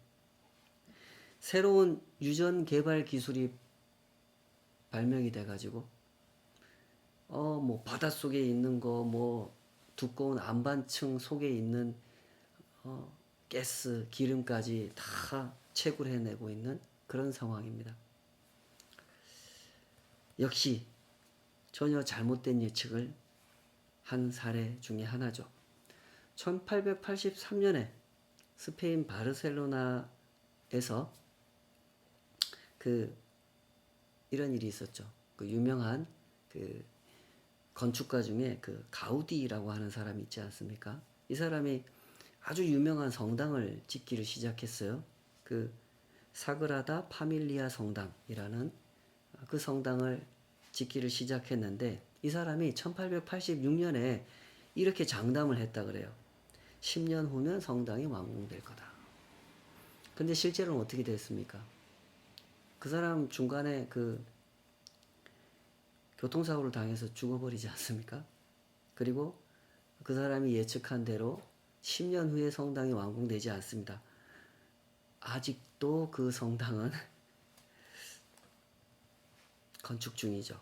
새로운 유전 개발 기술이 발명이 돼가지고 뭐 바닷속에 있는 거, 뭐 두꺼운 안반층 속에 있는 가스, 기름까지 다 채굴해내고 있는 그런 상황입니다. 역시 전혀 잘못된 예측을 한 사례 중에 하나죠. 1883년에 스페인 바르셀로나에서 이런 일이 있었죠. 그 유명한 그 건축가 중에 그 가우디라고 하는 사람이 있지 않습니까? 이 사람이 아주 유명한 성당을 짓기를 시작했어요. 그 사그라다 파밀리아 성당이라는 그 성당을 짓기를 시작했는데 이 사람이 1886년에 이렇게 장담을 했다 그래요. 10년 후면 성당이 완공될 거다. 근데 실제로는 어떻게 됐습니까? 그 사람 중간에 그 교통사고를 당해서 죽어버리지 않습니까? 그리고 그 사람이 예측한 대로 10년 후에 성당이 완공되지 않습니다. 아직도 그 성당은 건축 중이죠.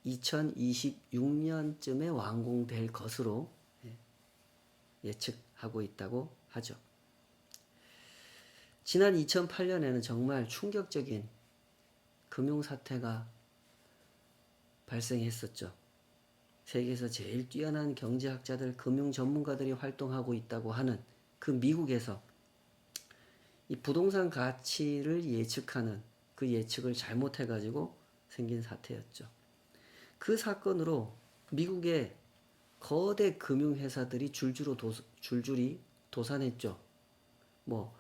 2026년쯤에 완공될 것으로 예측하고 있다고 하죠. 지난 2008년에는 정말 충격적인 금융사태가 발생했었죠. 세계에서 제일 뛰어난 경제학자들, 금융 전문가들이 활동하고 있다고 하는 그 미국에서 이 부동산 가치를 예측하는 그 예측을 잘못해가지고 생긴 사태였죠. 그 사건으로 미국의 거대 금융회사들이 줄줄이 도산했죠. 뭐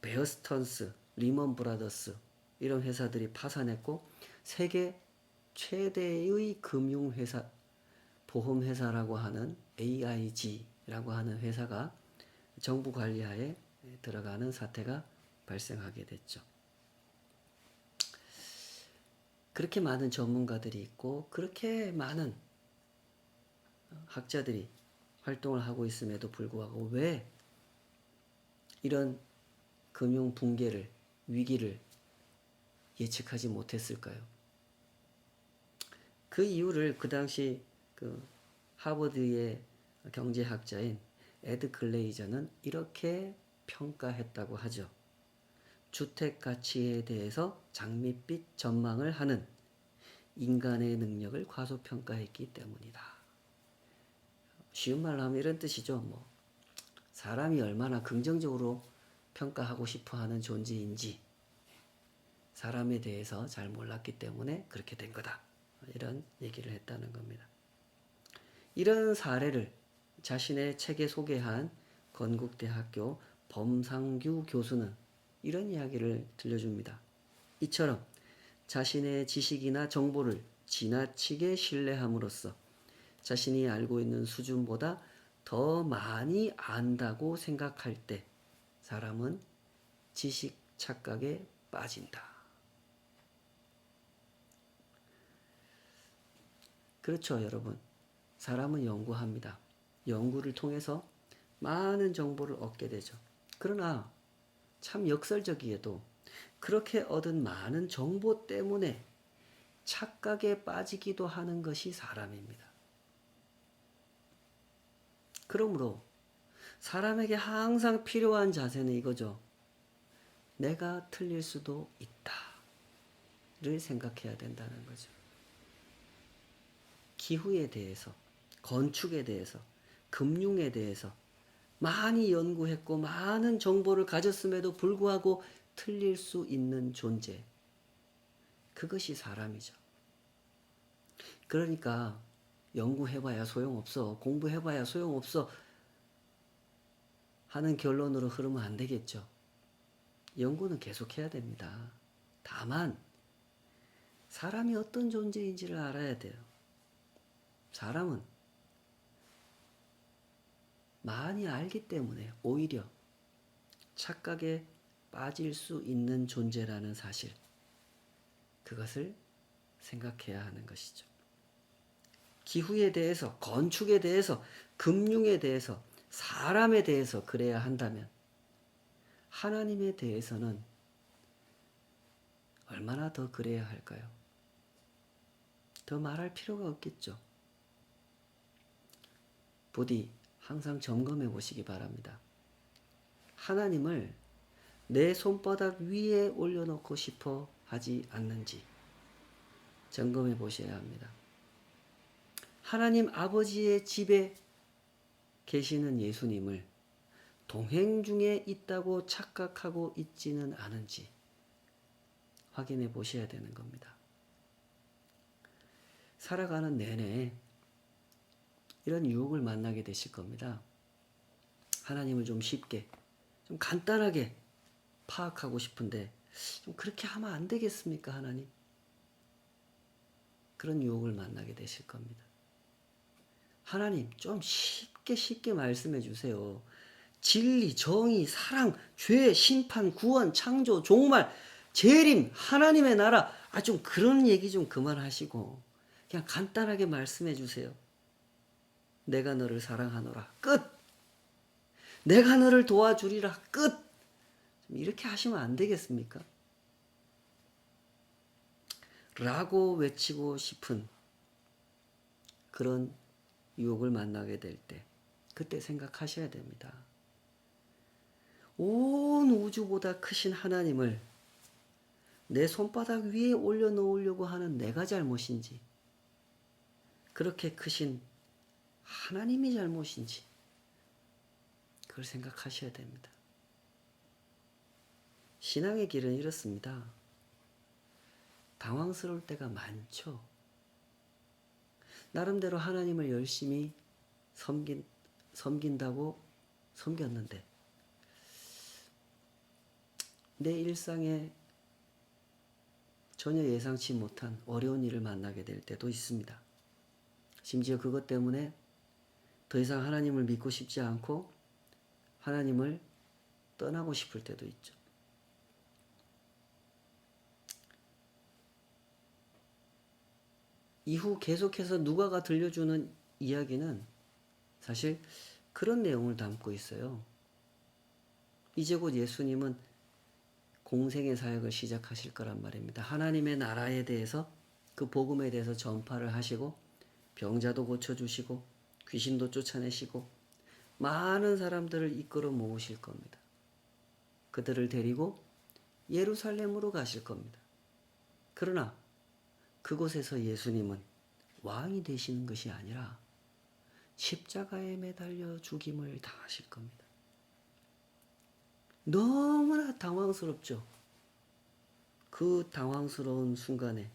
베어 스턴스, 리먼 브라더스 이런 회사들이 파산했고 세계 최대의 금융회사, 보험회사라고 하는 AIG라고 하는 회사가 정부 관리하에 들어가는 사태가 발생하게 됐죠. 그렇게 많은 전문가들이 있고 그렇게 많은 학자들이 활동을 하고 있음에도 불구하고 왜 이런 금융 붕괴를, 위기를 예측하지 못했을까요? 그 이유를 그 당시 그 하버드의 경제학자인 에드 글레이저는 이렇게 평가했다고 하죠. 주택 가치에 대해서 장밋빛 전망을 하는 인간의 능력을 과소평가했기 때문이다. 쉬운 말로 하면 이런 뜻이죠. 뭐 사람이 얼마나 긍정적으로 평가하고 싶어하는 존재인지 사람에 대해서 잘 몰랐기 때문에 그렇게 된 거다. 이런 얘기를 했다는 겁니다. 이런 사례를 자신의 책에 소개한 건국대학교 범상규 교수는 이런 이야기를 들려줍니다. 이처럼 자신의 지식이나 정보를 지나치게 신뢰함으로써 자신이 알고 있는 수준보다 더 많이 안다고 생각할 때 사람은 지식 착각에 빠진다. 그렇죠, 여러분. 사람은 연구합니다. 연구를 통해서 많은 정보를 얻게 되죠. 그러나 참 역설적이게도 그렇게 얻은 많은 정보 때문에 착각에 빠지기도 하는 것이 사람입니다. 그러므로 사람에게 항상 필요한 자세는 이거죠. 내가 틀릴 수도 있다를 생각해야 된다는 거죠. 기후에 대해서, 건축에 대해서, 금융에 대해서 많이 연구했고 많은 정보를 가졌음에도 불구하고 틀릴 수 있는 존재. 그것이 사람이죠. 그러니까 연구해봐야 소용없어. 공부해봐야 소용없어. 하는 결론으로 흐르면 안 되겠죠. 연구는 계속해야 됩니다. 다만 사람이 어떤 존재인지를 알아야 돼요. 사람은 많이 알기 때문에 오히려 착각에 빠질 수 있는 존재라는 사실, 그것을 생각해야 하는 것이죠. 기후에 대해서, 건축에 대해서, 금융에 대해서, 사람에 대해서 그래야 한다면 하나님에 대해서는 얼마나 더 그래야 할까요? 더 말할 필요가 없겠죠. 부디 항상 점검해 보시기 바랍니다. 하나님을 내 손바닥 위에 올려놓고 싶어 하지 않는지 점검해 보셔야 합니다. 하나님 아버지의 집에 계시는 예수님을 동행 중에 있다고 착각하고 있지는 않은지 확인해 보셔야 되는 겁니다. 살아가는 내내 이런 유혹을 만나게 되실 겁니다. 하나님을 좀 쉽게, 좀 간단하게 파악하고 싶은데 좀 그렇게 하면 안 되겠습니까, 하나님? 그런 유혹을 만나게 되실 겁니다. 하나님 좀 쉽게 말씀해 주세요. 진리, 정의, 사랑, 죄, 심판, 구원, 창조, 종말, 재림, 하나님의 나라. 좀 그런 얘기 좀 그만하시고 그냥 간단하게 말씀해 주세요. 내가 너를 사랑하노라. 끝. 내가 너를 도와주리라. 끝. 이렇게 하시면 안 되겠습니까? 라고 외치고 싶은 그런 유혹을 만나게 될 때 그때 생각하셔야 됩니다. 온 우주보다 크신 하나님을 내 손바닥 위에 올려놓으려고 하는 내가 잘못인지, 그렇게 크신 하나님이 잘못인지 그걸 생각하셔야 됩니다. 신앙의 길은 이렇습니다. 당황스러울 때가 많죠. 나름대로 하나님을 열심히 섬긴다고 섬겼는데 내 일상에 전혀 예상치 못한 어려운 일을 만나게 될 때도 있습니다. 심지어 그것 때문에 더 이상 하나님을 믿고 싶지 않고 하나님을 떠나고 싶을 때도 있죠. 이후 계속해서 누가가 들려주는 이야기는 사실 그런 내용을 담고 있어요. 이제 곧 예수님은 공생의 사역을 시작하실 거란 말입니다. 하나님의 나라에 대해서, 그 복음에 대해서 전파를 하시고 병자도 고쳐주시고 귀신도 쫓아내시고 많은 사람들을 이끌어 모으실 겁니다. 그들을 데리고 예루살렘으로 가실 겁니다. 그러나 그곳에서 예수님은 왕이 되시는 것이 아니라 십자가에 매달려 죽임을 당하실 겁니다. 너무나 당황스럽죠. 그 당황스러운 순간에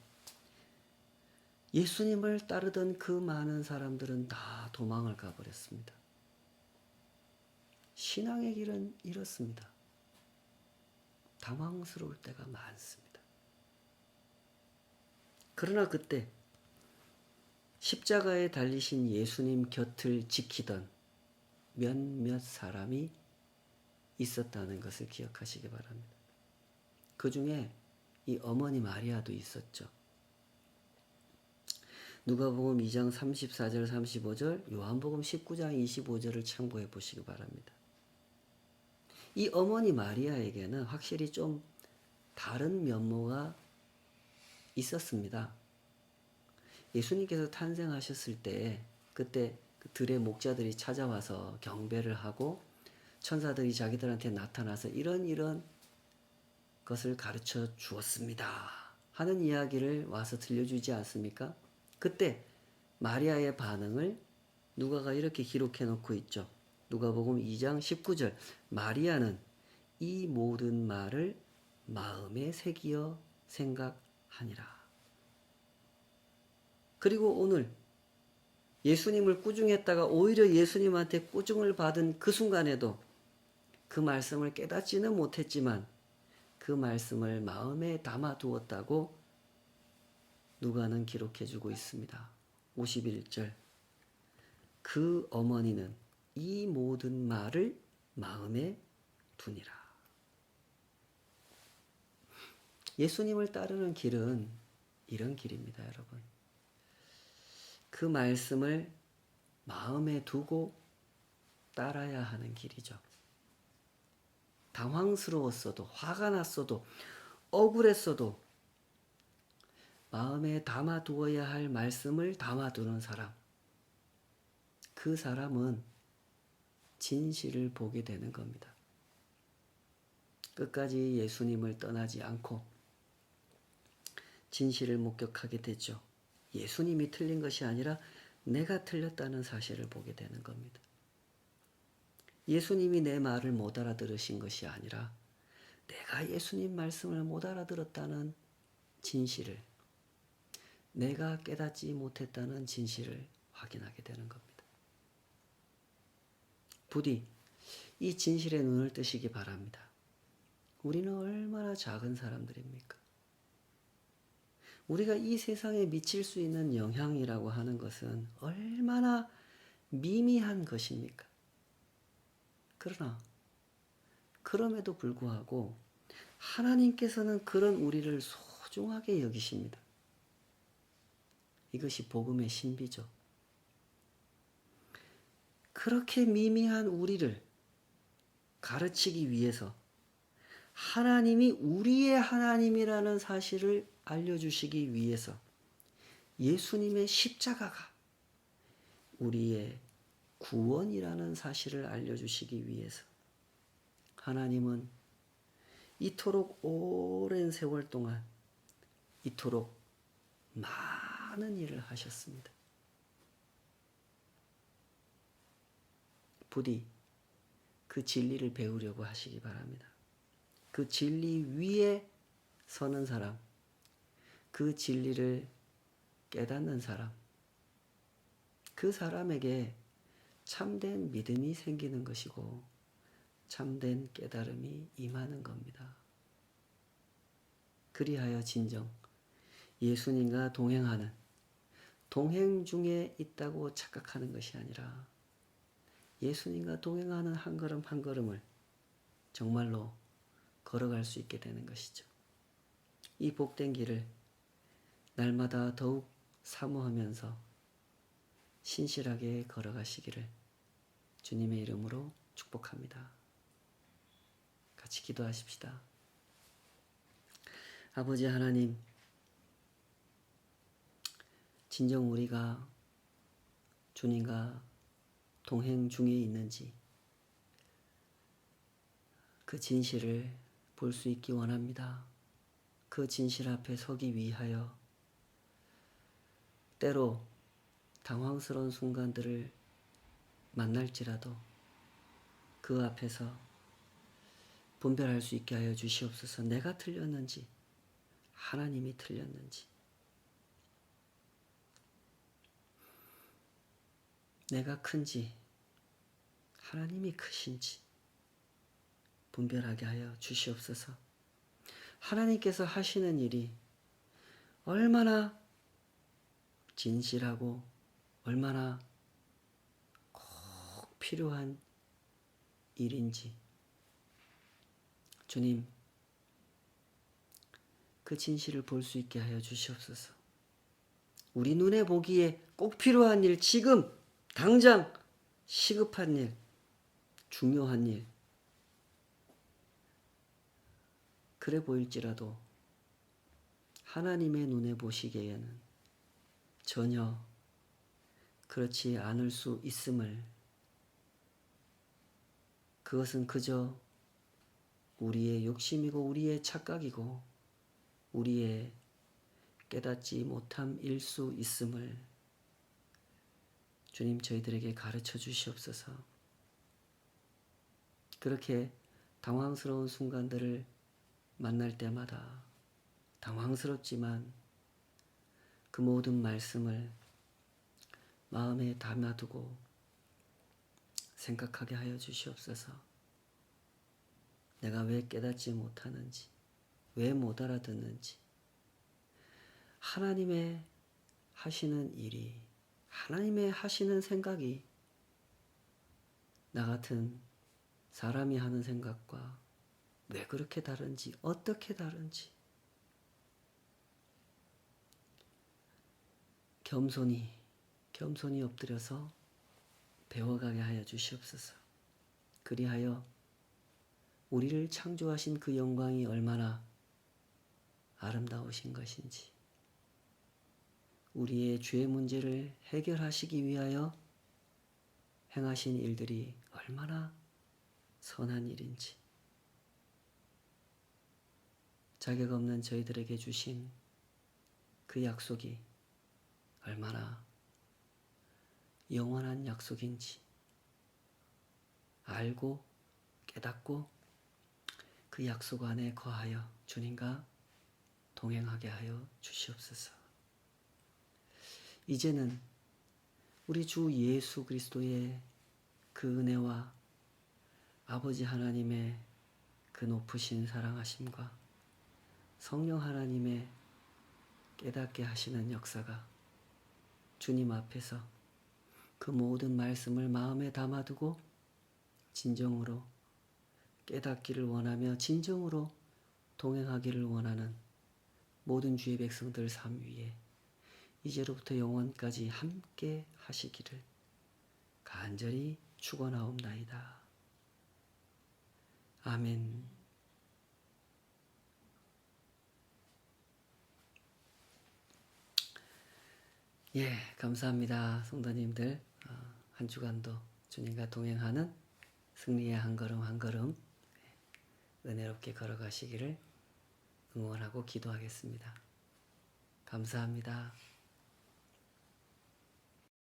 예수님을 따르던 그 많은 사람들은 다 도망을 가버렸습니다. 신앙의 길은 이렇습니다. 당황스러울 때가 많습니다. 그러나 그때 십자가에 달리신 예수님 곁을 지키던 몇몇 사람이 있었다는 것을 기억하시기 바랍니다. 그 중에 이 어머니 마리아도 있었죠. 누가복음 2장 34절 35절, 요한복음 19장 25절을 참고해 보시기 바랍니다. 이 어머니 마리아에게는 확실히 좀 다른 면모가 있었습니다. 예수님께서 탄생하셨을 때 그때 그 들의 목자들이 찾아와서 경배를 하고 천사들이 자기들한테 나타나서 이런 것을 가르쳐 주었습니다 하는 이야기를 와서 들려주지 않습니까? 그때 마리아의 반응을 누가가 이렇게 기록해 놓고 있죠. 누가복음 2장 19절, 마리아는 이 모든 말을 마음에 새기어 생각하니라. 그리고 오늘 예수님을 꾸중했다가 오히려 예수님한테 꾸중을 받은 그 순간에도 그 말씀을 깨닫지는 못했지만 그 말씀을 마음에 담아두었다고 누가는 기록해주고 있습니다. 51절, 그 어머니는 이 모든 말을 마음에 두니라. 예수님을 따르는 길은 이런 길입니다, 여러분. 그 말씀을 마음에 두고 따라야 하는 길이죠. 당황스러웠어도, 화가 났어도, 억울했어도, 마음에 담아두어야 할 말씀을 담아두는 사람, 그 사람은 진실을 보게 되는 겁니다. 끝까지 예수님을 떠나지 않고 진실을 목격하게 되죠. 예수님이 틀린 것이 아니라 내가 틀렸다는 사실을 보게 되는 겁니다. 예수님이 내 말을 못 알아들으신 것이 아니라 내가 예수님 말씀을 못 알아들었다는 진실을, 내가 깨닫지 못했다는 진실을 확인하게 되는 겁니다. 부디 이 진실에 눈을 뜨시기 바랍니다. 우리는 얼마나 작은 사람들입니까? 우리가 이 세상에 미칠 수 있는 영향이라고 하는 것은 얼마나 미미한 것입니까? 그러나 그럼에도 불구하고 하나님께서는 그런 우리를 소중하게 여기십니다. 이것이 복음의 신비죠. 그렇게 미미한 우리를 가르치기 위해서 하나님이 우리의 하나님이라는 사실을 알려주시기 위해서 예수님의 십자가가 우리의 구원이라는 사실을 알려주시기 위해서 하나님은 이토록 오랜 세월 동안 이토록 많은 일을 하셨습니다. 부디 그 진리를 배우려고 하시기 바랍니다. 그 진리 위에 서는 사람, 그 진리를 깨닫는 사람, 그 사람에게 참된 믿음이 생기는 것이고 참된 깨달음이 임하는 겁니다. 그리하여 진정 예수님과 동행하는 동행 중에 있다고 착각하는 것이 아니라 예수님과 동행하는 한 걸음 한 걸음을 정말로 걸어갈 수 있게 되는 것이죠. 이 복된 길을 날마다 더욱 사모하면서 신실하게 걸어가시기를 주님의 이름으로 축복합니다. 같이 기도하십시다. 아버지 하나님, 진정 우리가 주님과 동행 중에 있는지 그 진실을 볼 수 있기 원합니다. 그 진실 앞에 서기 위하여 때로 당황스러운 순간들을 만날지라도 그 앞에서 분별할 수 있게 하여 주시옵소서. 내가 틀렸는지 하나님이 틀렸는지, 내가 큰지 하나님이 크신지 분별하게 하여 주시옵소서. 하나님께서 하시는 일이 얼마나 진실하고 얼마나 꼭 필요한 일인지 주님, 그 진실을 볼 수 있게 하여 주시옵소서. 우리 눈에 보기에 꼭 필요한 일, 지금 당장 시급한 일, 중요한 일, 그래 보일지라도 하나님의 눈에 보시기에는 전혀 그렇지 않을 수 있음을, 그것은 그저 우리의 욕심이고 우리의 착각이고 우리의 깨닫지 못함일 수 있음을 주님 저희들에게 가르쳐 주시옵소서. 그렇게 당황스러운 순간들을 만날 때마다 당황스럽지만 그 모든 말씀을 마음에 담아두고 생각하게 하여 주시옵소서. 내가 왜 깨닫지 못하는지, 왜 못 알아듣는지, 하나님의 하시는 일이, 하나님의 하시는 생각이 나 같은 사람이 하는 생각과 왜 그렇게 다른지, 어떻게 다른지 겸손히 엎드려서 배워가게 하여 주시옵소서. 그리하여 우리를 창조하신 그 영광이 얼마나 아름다우신 것인지, 우리의 죄 문제를 해결하시기 위하여 행하신 일들이 얼마나 선한 일인지, 자격 없는 저희들에게 주신 그 약속이 얼마나 영원한 약속인지 알고 깨닫고 그 약속 안에 거하여 주님과 동행하게 하여 주시옵소서. 이제는 우리 주 예수 그리스도의 그 은혜와 아버지 하나님의 그 높으신 사랑하심과 성령 하나님의 깨닫게 하시는 역사가 주님 앞에서 그 모든 말씀을 마음에 담아두고 진정으로 깨닫기를 원하며 진정으로 동행하기를 원하는 모든 주의 백성들 삶 위에 이제로부터 영원까지 함께 하시기를 간절히 축원하옵나이다. 아멘. 예, 감사합니다. 성도님들, 한 주간도 주님과 동행하는 승리의 한 걸음 한 걸음 은혜롭게 걸어가시기를 응원하고 기도하겠습니다. 감사합니다.